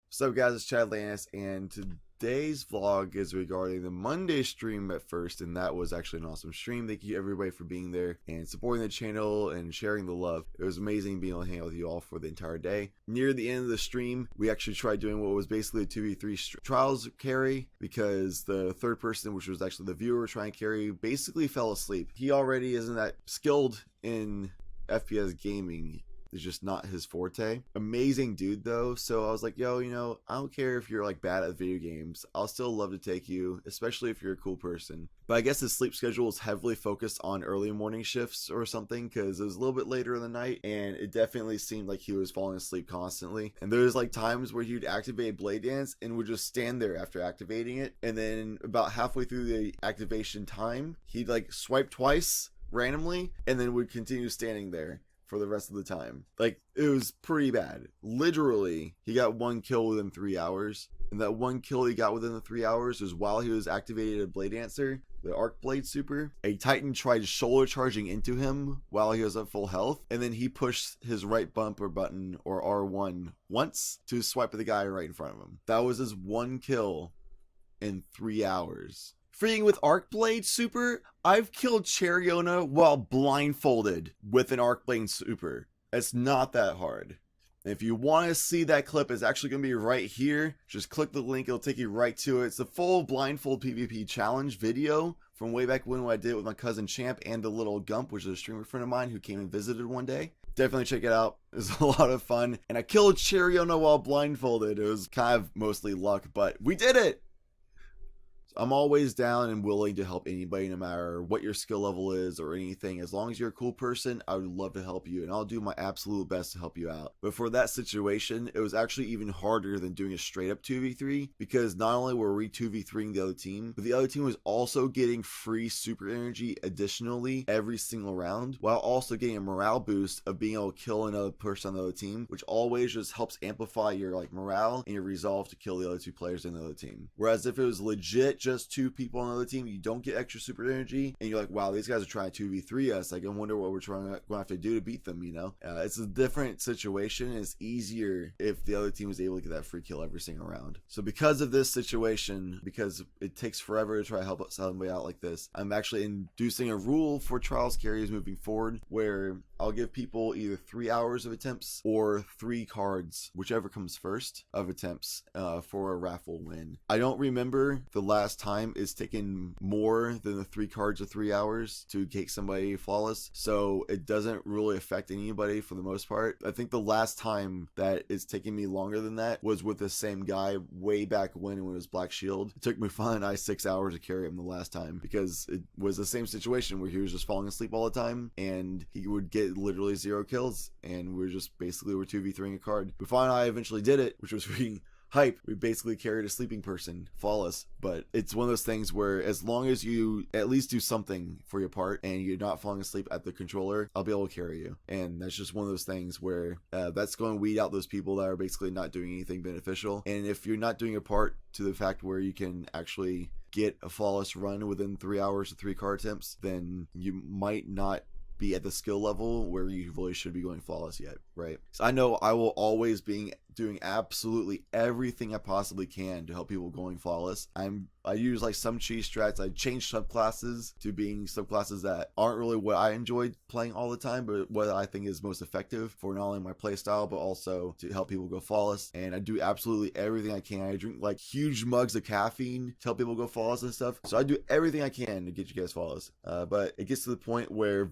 What's up, guys? It's Chadlantis, and today's vlog is regarding the Monday stream at first, and that was actually an awesome stream. Thank you everybody for being there and supporting the channel and sharing the love. It was amazing being able to hang out with you all for the entire day. Near the end of the stream, we actually tried doing what was basically a 2v3 trials carry, because the third person, which was actually the viewer trying to carry, basically fell asleep. He already isn't that skilled in FPS gaming. It's just not his forte. Amazing dude though, so I was like, yo, I don't care if you're like bad at video games, I'll still love to take you, especially if you're a cool person. But I guess his sleep schedule is heavily focused on early morning shifts or something, because it was a little bit later in the night and it definitely seemed like he was falling asleep constantly. And there's like times where he'd activate Blade Dance and would just stand there after activating it, and then about halfway through the activation time, he'd like swipe twice randomly and then would continue standing there for the rest of the time. Like, it was pretty bad. Literally, he got one kill within 3 hours, and that one kill he got within the 3 hours was while he was activated a Blade Dancer, the Arc Blade super. A Titan tried shoulder charging into him while he was at full health, and then he pushed his right bumper button, or R1, once to swipe at the guy right in front of him. That was his one kill in 3 hours. Freeing with Arc Blade super, I've killed Cheriona while blindfolded with an Arc Blade super. It's not that hard. And if you want to see that clip, it's actually going to be right here. Just click the link, it'll take you right to it. It's the full blindfold PvP challenge video from way back when I did it with my cousin Champ and the little Gump, which is a streamer friend of mine who came and visited one day. Definitely check it out. It was a lot of fun. And I killed Cheriona while blindfolded. It was kind of mostly luck, but we did it! I'm always down and willing to help anybody, no matter what your skill level is or anything. As long as you're a cool person, I would love to help you, and I'll do my absolute best to help you out. But for that situation, it was actually even harder than doing a straight up 2v3, because not only were we 2v3ing the other team, but the other team was also getting free super energy additionally every single round, while also getting a morale boost of being able to kill another person on the other team, which always just helps amplify your like morale and your resolve to kill the other two players in the other team. Whereas if it was legit just two people on the other team, you don't get extra super energy, and you're like, wow, these guys are trying to 2v3 us. Like, I wonder what we're going to have to do to beat them, It's a different situation. It's easier if the other team is able to get that free kill every single round. So because of this situation, because it takes forever to try to help somebody out like this, I'm actually inducing a rule for trials carriers moving forward, where I'll give people either 3 hours of attempts or 3 cards, whichever comes first, of attempts for a raffle win. I don't remember the last time it's taken more than the 3 cards of 3 hours to take somebody flawless, so it doesn't really affect anybody for the most part. I think the last time that it's taken me longer than that was with the same guy way back when it was Black Shield. It took me and I 6 hours to carry him the last time, because it was the same situation where he was just falling asleep all the time and he would get literally 0 kills, and we're 2v3ing a card. Buffon and I eventually did it, which was freaking hype. We basically carried a sleeping person flawless. But it's one of those things where as long as you at least do something for your part and you're not falling asleep at the controller, I'll be able to carry you. And that's just one of those things where that's going to weed out those people that are basically not doing anything beneficial. And if you're not doing your part to the fact where you can actually get a flawless run within 3 hours of 3 card attempts, then you might not be at the skill level where you really should be going flawless yet, right? So I know I will always be doing absolutely everything I possibly can to help people going flawless. I use like some cheese strats. I change subclasses to being subclasses that aren't really what I enjoy playing all the time, but what I think is most effective for not only my playstyle, but also to help people go flawless. And I do absolutely everything I can. I drink like huge mugs of caffeine to help people go flawless and stuff. So I do everything I can to get you guys flawless. But it gets to the point where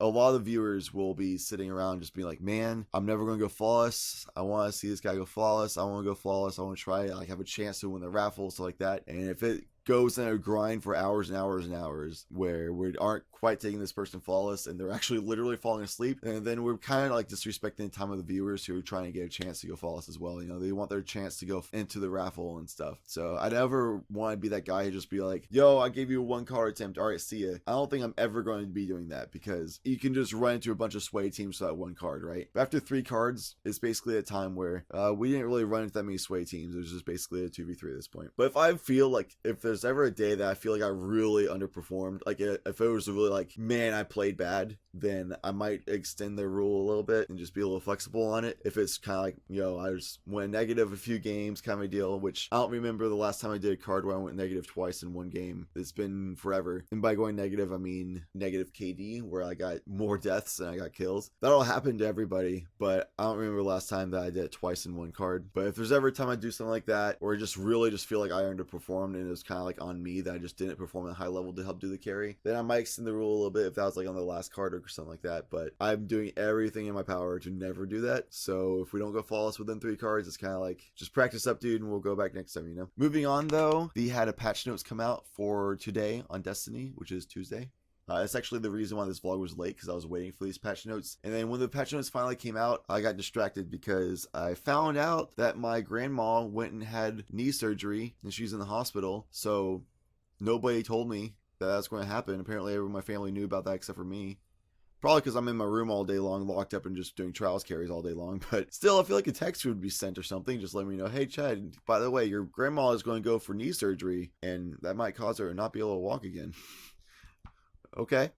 a lot of viewers will be sitting around just being like, man, I'm never going to go flawless. I want to see this guy go flawless. I want to go flawless. I want to try it. Like, have a chance to win the raffle, stuff like that. And if it goes in a grind for hours and hours and hours where we aren't quite taking this person flawless and they're actually literally falling asleep, and then we're kind of like disrespecting the time of the viewers who are trying to get a chance to go flawless as well. They want their chance to go into the raffle and stuff. So I never want to be that guy who just be like, yo, I gave you a 1 card attempt, all right, see ya. I don't think I'm ever going to be doing that, because you can just run into a bunch of sway teams for that 1 card, right? But after 3 cards, it's basically a time where we didn't really run into that many sway teams. It was just basically a 2v3 at this point. But if I feel like if there's ever a day that I feel like I really underperformed, like if it was really like, man, I played bad, then I might extend the rule a little bit and just be a little flexible on it. If it's kind of like, I just went negative a few games kind of a deal, which I don't remember the last time I did a card where I went negative twice in one game. It's been forever. And by going negative, I mean negative KD, where I got more deaths than I got kills. That'll happen to everybody, but I don't remember the last time that I did it twice in one card. But if there's ever a time I do something like that, or just really just feel like I underperformed and it was kind of like on me that I just didn't perform at a high level to help do the carry, then I might extend the rule a little bit if that was like on the last card or something like that. But I'm doing everything in my power to never do that. So if we don't go flawless within 3 cards, it's kind of like just practice up, dude, and we'll go back next time, Moving on though, they had a patch notes come out for today on Destiny, which is Tuesday. That's actually the reason why this vlog was late, because I was waiting for these patch notes. And then when the patch notes finally came out, I got distracted because I found out that my grandma went and had knee surgery and she's in the hospital. So nobody told me that that's going to happen. Apparently everyone in my family knew about that except for me. Probably because I'm in my room all day long, locked up and just doing trials carries all day long. But still, I feel like a text would be sent or something. Just let me know, hey, Chad, by the way, your grandma is going to go for knee surgery and that might cause her to not be able to walk again. Okay,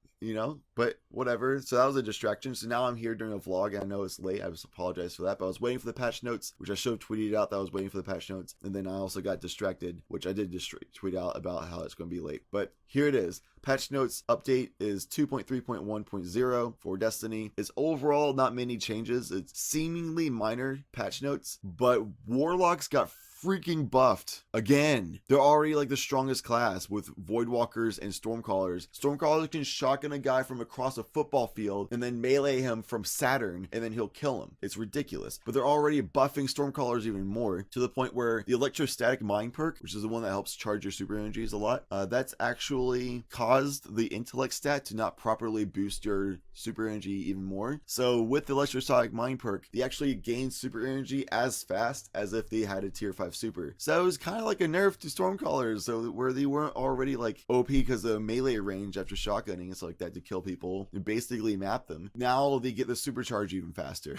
but whatever. So that was a distraction. So now I'm here during a vlog. I know it's late. I just apologize for that. But I was waiting for the patch notes, which I should have tweeted out that I was waiting for the patch notes. And then I also got distracted, which I did tweet out about how it's going to be late. But here it is. Patch notes update is 2.3.1.0 for Destiny. It's overall not many changes. It's seemingly minor patch notes, but Warlocks got freaking buffed again. They're already like the strongest class with Voidwalkers and Stormcallers. Stormcallers can shotgun a guy from across a football field and then melee him from Saturn and then he'll kill him. It's ridiculous. But they're already buffing Stormcallers even more to the point where the electrostatic mind perk, which is the one that helps charge your super energies a lot, that's actually caused the intellect stat to not properly boost your super energy even more. So with the electrostatic mind perk, they actually gain super energy as fast as if they had a tier 5 super. So it was kind of like a nerf to Stormcallers, so where they weren't already like OP because of melee range after shotgunning and stuff like that to kill people and basically map them. Now they get the supercharge even faster.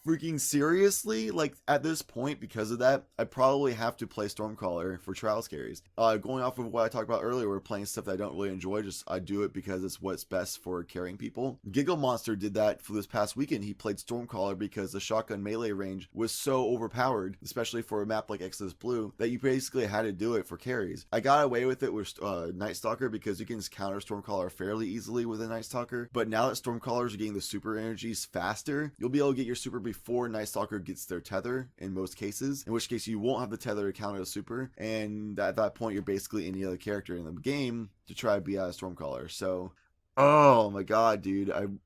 Freaking seriously? Like at this point, because of that, I probably have to play Stormcaller for trials carries. Going off of what I talked about earlier, we're playing stuff that I don't really enjoy. Just I do it because it's what's best for carrying people. Giggle Monster did that for this past weekend. He played Stormcaller because the shotgun melee range was so overpowered, especially for a map like Exodus Blue, that you basically had to do it for carries. I got away with it with Night Stalker because you can just counter Stormcaller fairly easily with a Night Stalker. But now that Stormcallers are getting the super energies faster, you'll be able to get your super before Night Stalker gets their tether in most cases, in which case you won't have the tether to counter the super, and at that point you're basically any other character in the game to try to beat out a Stormcaller. So, oh my god, dude, I'm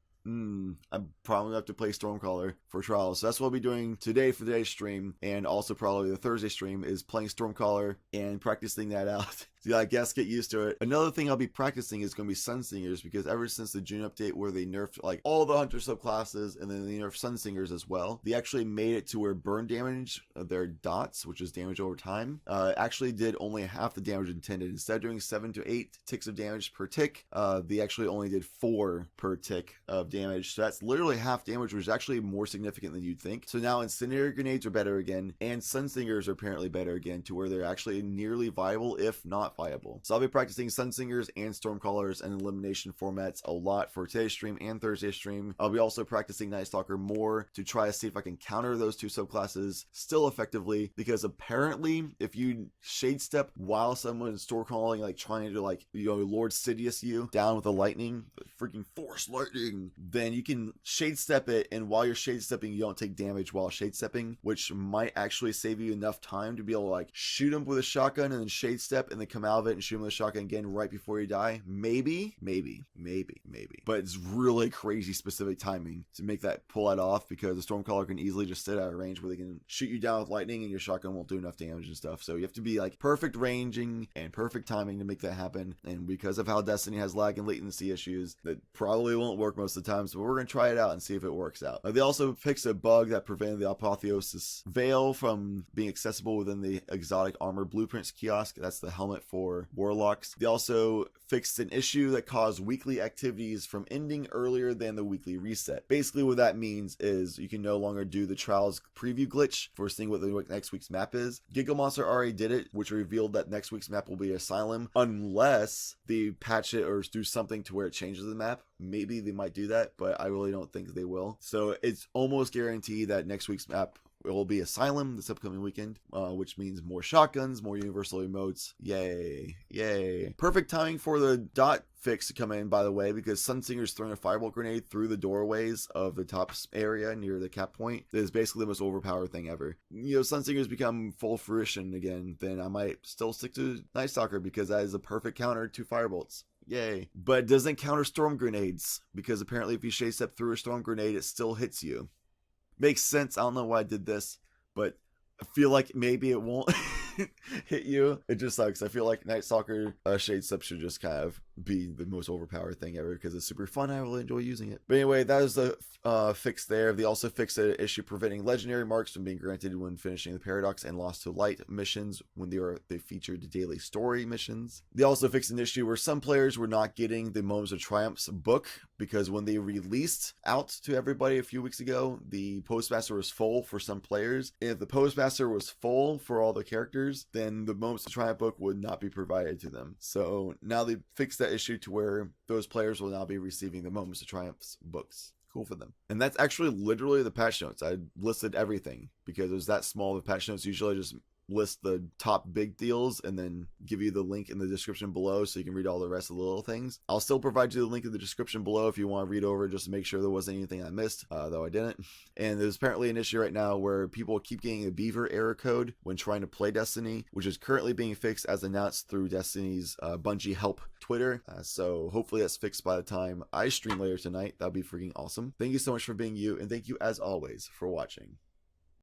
probably gonna have to play Stormcaller for trials. So that's what I'll be doing today for today's stream, and also probably the Thursday stream is playing Stormcaller and practicing that out. I guess get used to it. Another thing I'll be practicing is going to be Sunsingers, because ever since the June update where they nerfed like all the hunter subclasses and then they nerfed Sunsingers as well, they actually made it to where burn damage, their dots, which is damage over time, actually did only half the damage intended. Instead of doing 7 to 8 ticks of damage per tick, they actually only did 4 per tick of damage. So that's literally half damage, which is actually more significant than you'd think. So now incendiary grenades are better again, and Sunsingers are apparently better again, to where they're actually nearly viable, if not viable. So I'll be practicing Sunsingers and Stormcallers and elimination formats a lot for today's stream and Thursday's stream. I'll be also practicing Night Stalker more to try to see if I can counter those two subclasses still effectively, because apparently if you shade step while someone is store calling, like trying to like, Lord Sidious you down with a lightning, freaking force lightning, then you can shade step it, and while you're shade stepping you don't take damage while shade stepping, which might actually save you enough time to be able to like shoot him with a shotgun and then shade step and then come out of it and shoot him with a shotgun again right before you die. Maybe. But it's really crazy specific timing to make that pull that off, because the Stormcaller can easily just sit out of range where they can shoot you down with lightning and your shotgun won't do enough damage and stuff. So you have to be like perfect ranging and perfect timing to make that happen. And because of how Destiny has lag and latency issues, that probably won't work most of the time. So we're going to try it out and see if it works out. They also fixed a bug that prevented the Apotheosis Veil from being accessible within the exotic armor blueprints kiosk. That's the helmet for Warlocks. They also fixed an issue that caused weekly activities from ending earlier than the weekly reset. Basically what that means is you can no longer do the Trials preview glitch for seeing what the next week's map is. Giga Monster already did it, which revealed that next week's map will be Asylum, unless they patch it or do something to where it changes the map. Maybe they might do that, but I really don't think they will. So it's almost guaranteed that next week's map it will be Asylum this upcoming weekend, which means more shotguns, more universal emotes. Yay. Yay. Perfect timing for the dot fix to come in, by the way, because Sunsingers throwing a firebolt grenade through the doorways of the top area near the cap point is basically the most overpowered thing ever. You know, Sunsingers become full fruition again, then I might still stick to Night Stalker because that is a perfect counter to firebolts. Yay. But it doesn't counter storm grenades, because apparently if you shade step through a storm grenade, it still hits you. Makes sense. I don't know why I did this, but I feel like maybe it won't hit you. It just sucks. I feel like Night Stalker Shade Step should just kind of be the most overpowered thing ever because it's super fun. I really enjoy using it. But anyway, that is the fix there. They also fixed an issue preventing legendary marks from being granted when finishing the Paradox and Lost to Light missions when they featured daily story missions. They also fixed an issue where some players were not getting the Moments of Triumph's book because when they released out to everybody a few weeks ago, the Postmaster was full for some players. If the Postmaster was full for all the characters, then the Moments of Triumph book would not be provided to them. So now they fixed that issue to where those players will now be receiving the Moments of Triumph's books. Cool for them. And that's actually literally the patch notes. I listed everything because it was that small. The patch notes usually just list the top big deals and then give you the link in the description below so you can read all the rest of the little things. I'll still provide you the link in the description below if you want to read over just to make sure there wasn't anything I missed, though I didn't. And there's apparently an issue right now where people keep getting a beaver error code when trying to play Destiny, which is currently being fixed as announced through Destiny's Bungie help Twitter. So hopefully that's fixed by the time I stream later tonight. That'd be freaking awesome. Thank you so much for being you, and thank you as always for watching.